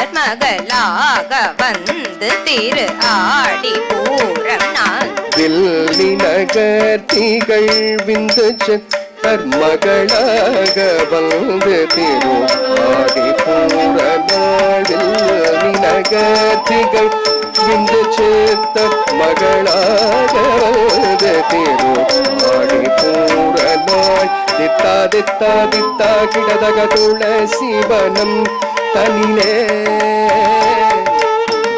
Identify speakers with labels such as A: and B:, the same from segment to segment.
A: மகளாக வந்து திரு ஆடி பூரம் நான்
B: தில்லி நகர் திகழ் விந்து சித்தர் மகளாக வந்து திரு ஆடி பூர நாடில் நகர் திகழ் விந்து சித்தர் மகளாக வந்து திரு ஆடி பூர நாள் தித்தா தித்தா தித்தா கிடதக துளசிவனம் தனிலே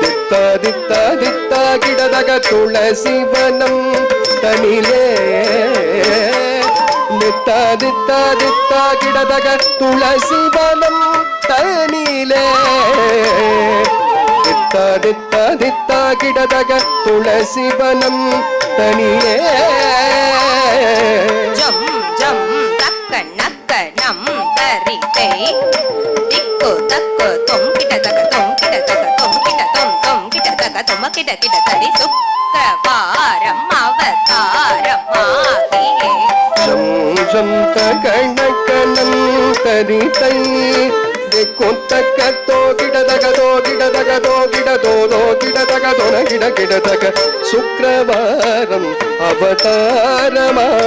B: தித்தா தித்தா தித்தா கிடதக துளசிவனம் தனிலே தித்தா தித்தா தித்தா கிடதக துளசிவனம் தனிலே தித்தா தித்தா தித்தா கிடதக துளசிவனம் தனிலே
A: ஜம் ஜம் தக்க நக்க நம் தரித்தை திக்கு தக்கு தொம் கிட தக தொம் கிட தக தொம் கிட தொம் தொம் கிட தக தொம் கிட கிட தரி சுக்கரவாரம் அவதாரமாகியே
B: ஜம் ஜம் தக நக்க நம் தரித்தை திக்கு தக்க தோ கிட தக தோ கிட தக தோ கிட தோ தோ கிட தக தொன கிட கிட தக சுக்கரவாரம் அவதாரமாகியே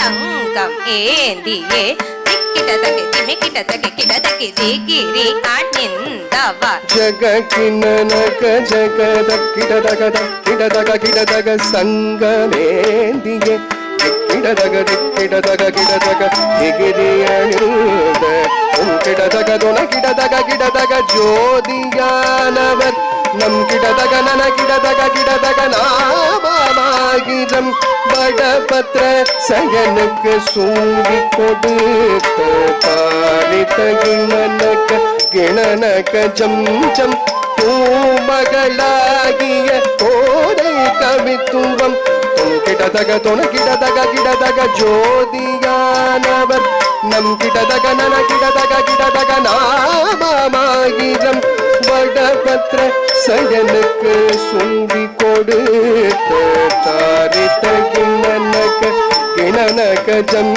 A: சங்கம் ஏந்தியே திக்கிடதகி திமிக்கிடதகி கிடதகி திகிரி அணிந்தவா
B: ஜககிணனக ஜகதக்கிடதக கிடதக கிடதக சங்கமேந்தியே கிடதக கிடதக கிடதக திகிரி அணிந்த கிடதக துண கிடதக கிடதக ஜோதியானவர் நம் கிடதக நன கிடதக கிடதக நாமமாகிரம் வடபத்ர சயனுக்கு சூடி கொடுத்த பாரித கிணனக கிணனக ஜம் ஜம் பூமகளாகிய கோடை கவித்துவம் கிடதக துண கிடதக கிடதக ஜோதியானவர் நம் கிடதக நன கிடதக கிடதக நாமமாகிரம் வடபத்ர சயனுக்கு சூடி கொடுத்த தாரித்த கிணனக கிணனக ஜம்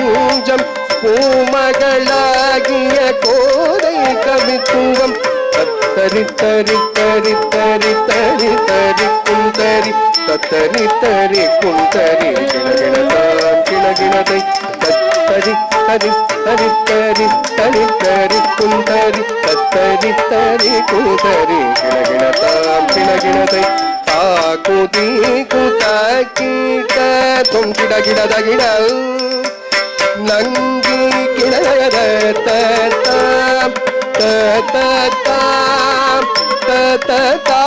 B: ஜம் பூமகளாகிய கோடை கவித்துவம் தரி தரி தரி தரி தரி தரி குந்தரி தத்தரி தரி குந்தரி கிணகிணதான் கிணகிணதை ತರಿ ತರಿ ತರಿ ತರಿ ತರಿ ತರಿ ಕುಂತರಿ ತತ್ತರಿ ತರಿ ಕುಂತರಿ ಗಿಣ ತಾಂ ಗಿಣ ತೈ ತಾಕುದಿ ಕುತ ಕೀಟ ತುಂ ಗಿಡ ಗಿಡದ ಗಿಡ ನಂಗಿ ಗಿಡದ ತ ತ ತ ತ ತ ತ